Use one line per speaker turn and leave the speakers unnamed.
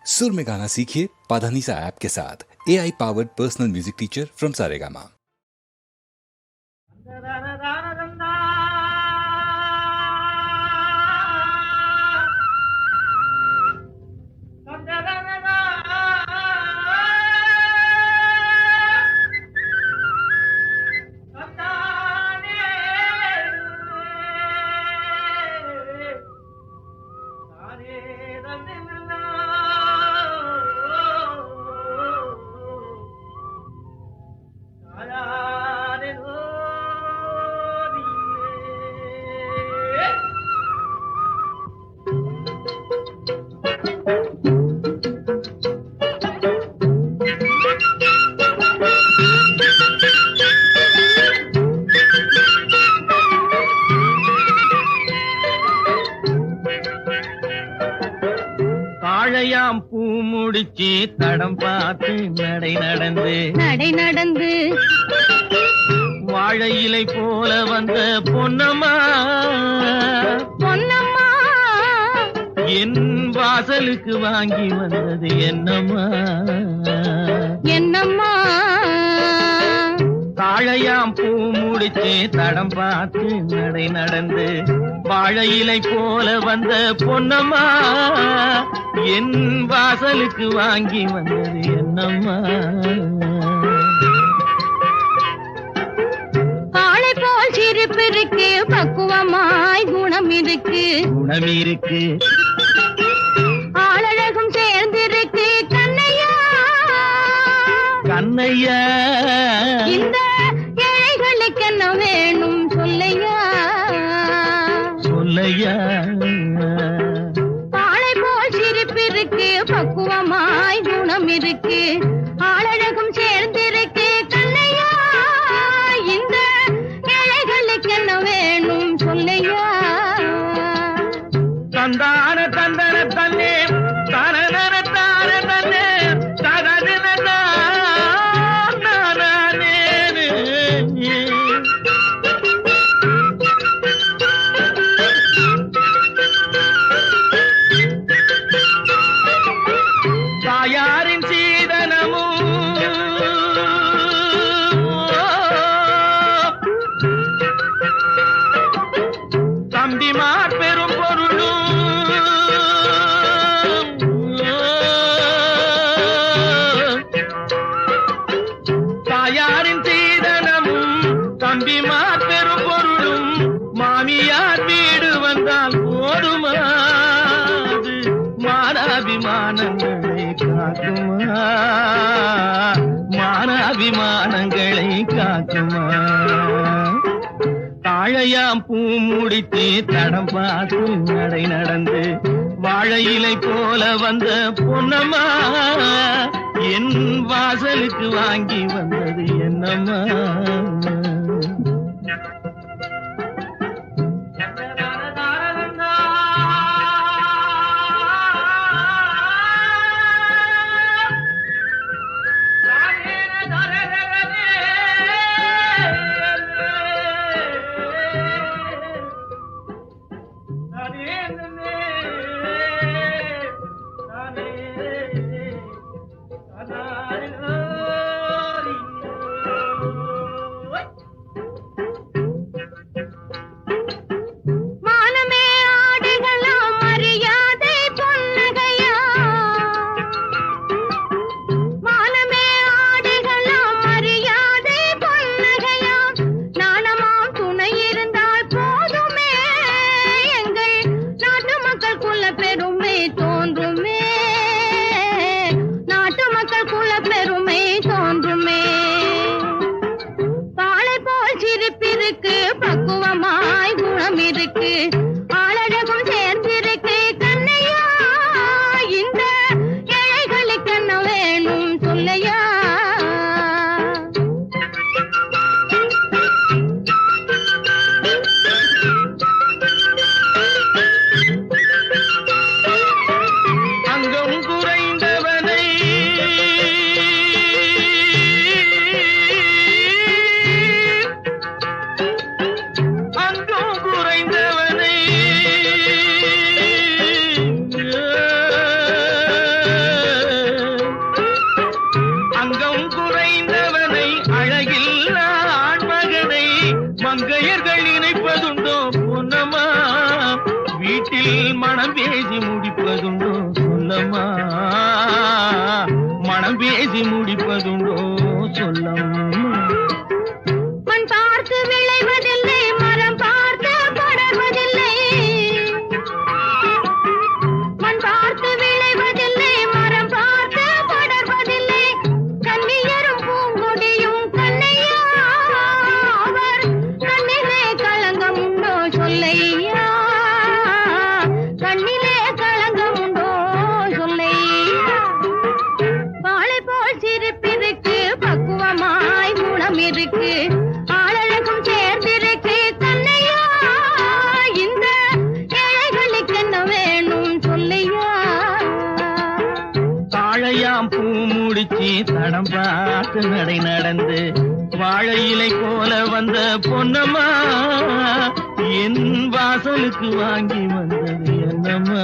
सुर में गाना सीखिए पाधानीसा ऐप के साथ। AI powered personal music teacher from Saregama.
தாழையாம் பூ முடிச்சு தடம் பார்த்து நடை நடந்து வாழை இலை போல வந்த பொன்னம்மா என் வாசலுக்கு வாங்கி வந்தது என்னம்மா தாழையாம் பூ முடிச்சு தடம் பார்த்து நடை நடந்து வாழை இலை போல வந்த பொன்னம்மா என் வாசலுக்கு வாங்கி வந்தது என்னம்மா.
ஆளை போல் சிரிப்பு இருக்கு, பக்குவமாய் குணம் இருக்கு, ஆளழகும் சேர்ந்திருக்கு கண்ணையா இந்த ஏழைகளுக்கு என்ன வேணும் சொல்லையா ஆளை போல் சிரிப்பு இருக்கு, பக்குவமாய் குணம் இருக்கு, ஆளழகும் சேர்ந்திருக்கு கண்ணையா இந்த ஏழைகளுக்கு என்ன வேணும் சொல்லையா.
தந்தான தந்தன தன்னே தரதன தார தன்னே தரதன தாயாரின் சீதனமும் தம்பிமார் பெரும் பொருளும் தாயாரின் சீதனமும் தம்பிமார் பெரும் பொருளும் மாமியார் வீடு வந்தால் போடுமா மானாபிமானங்களை காக்குமா தாழையாம் பூ முடித்து தடம் பார்த்து நடை நடந்து வாழை இலை போல வந்த பொன்னம்மா என் வாசலுக்கு வாங்கி வந்தது என்னம்மா.
இருக்கு ஆளழகும் சேர்ந்திருக்கு கண்ணையா இந்த ஏழைகளுக்கு என்ன வேணும் சொல்லையா
தாழையாம் பூ முடிச்சு தடம் பார்த்து நடை நடந்து வாழை இலை போல வந்த பொன்னம்மா என் வாசலுக்கு வாங்கி வந்தது என்னம்மா